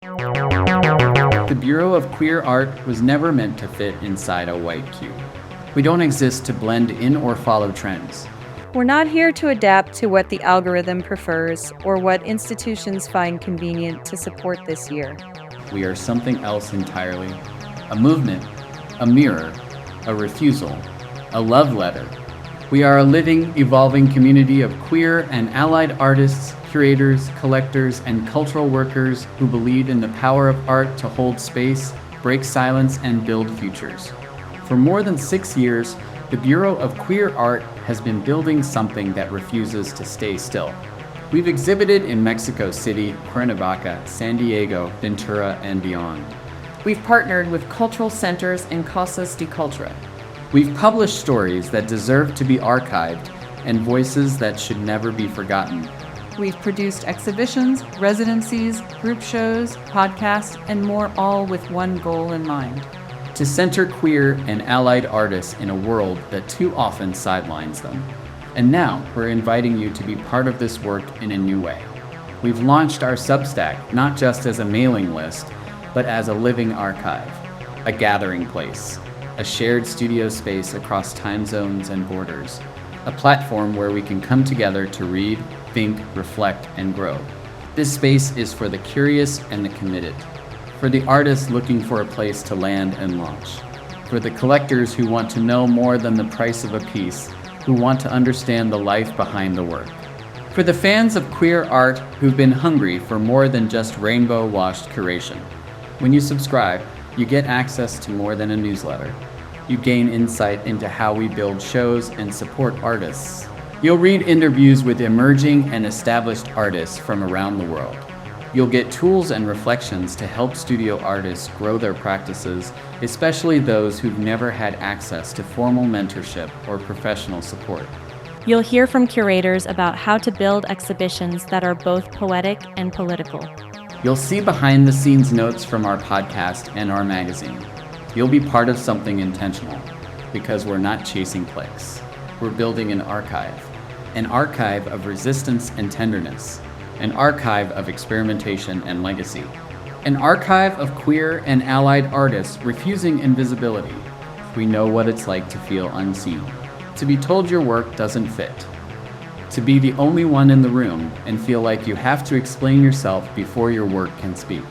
The Bureau of Queer Art was never meant to fit inside a white cube. We don't exist to blend in or follow trends. We're not here to adapt to what the algorithm prefers or what institutions find convenient to support this year. We are something else entirely. A movement, a mirror, a refusal, a love letter. We are a living, evolving community of queer and allied artists, curators, collectors, and cultural workers who believe in the power of art to hold space, break silence, and build futures. For more than 6 years, the Bureau of Queer Art has been building something that refuses to stay still. We've exhibited in Mexico City, Cuernavaca, San Diego, Ventura, and beyond. We've partnered with cultural centers and Casas de Cultura. We've published stories that deserve to be archived and voices that should never be forgotten. We've produced exhibitions, residencies, group shows, podcasts, and more, all with one goal in mind: to center queer and allied artists in a world that too often sidelines them. And now we're inviting you to be part of this work in a new way. We've launched our Substack not just as a mailing list, but as a living archive, a gathering place, a shared studio space across time zones and borders, a platform where we can come together to read, think, reflect, and grow. This space is for the curious and the committed, for the artists looking for a place to land and launch, for the collectors who want to know more than the price of a piece, who want to understand the life behind the work, for the fans of queer art who've been hungry for more than just rainbow-washed curation. When you subscribe, you get access to more than a newsletter. You gain insight into how we build shows and support artists. You'll read interviews with emerging and established artists from around the world. You'll get tools and reflections to help studio artists grow their practices, especially those who've never had access to formal mentorship or professional support. You'll hear from curators about how to build exhibitions that are both poetic and political. You'll see behind-the-scenes notes from our podcast and our magazine. You'll be part of something intentional, because we're not chasing clicks. We're building an archive of resistance and tenderness, an archive of experimentation and legacy, an archive of queer and allied artists refusing invisibility. We know what it's like to feel unseen, to be told your work doesn't fit, to be the only one in the room and feel like you have to explain yourself before your work can speak.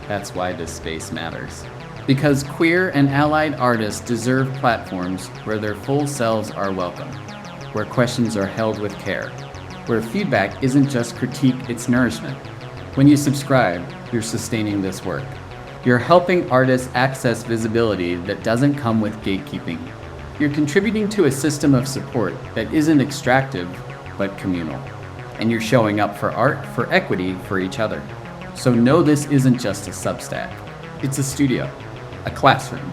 That's why this space matters. Because queer and allied artists deserve platforms where their full selves are welcome, where questions are held with care, where feedback isn't just critique, it's nourishment. When you subscribe, you're sustaining this work. You're helping artists access visibility that doesn't come with gatekeeping. You're contributing to a system of support that isn't extractive, but communal. And you're showing up for art, for equity, for each other. So know this isn't just a Substack. It's a studio, a classroom,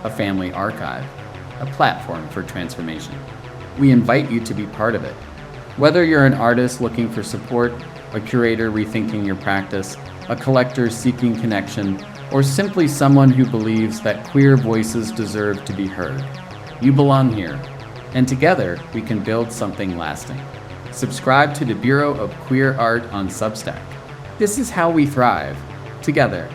a family archive, a platform for transformation. We invite you to be part of it. Whether you're an artist looking for support, a curator rethinking your practice, a collector seeking connection, or simply someone who believes that queer voices deserve to be heard, you belong here. And together, we can build something lasting. Subscribe to the Bureau of Queer Art on Substack. This is how we thrive, together.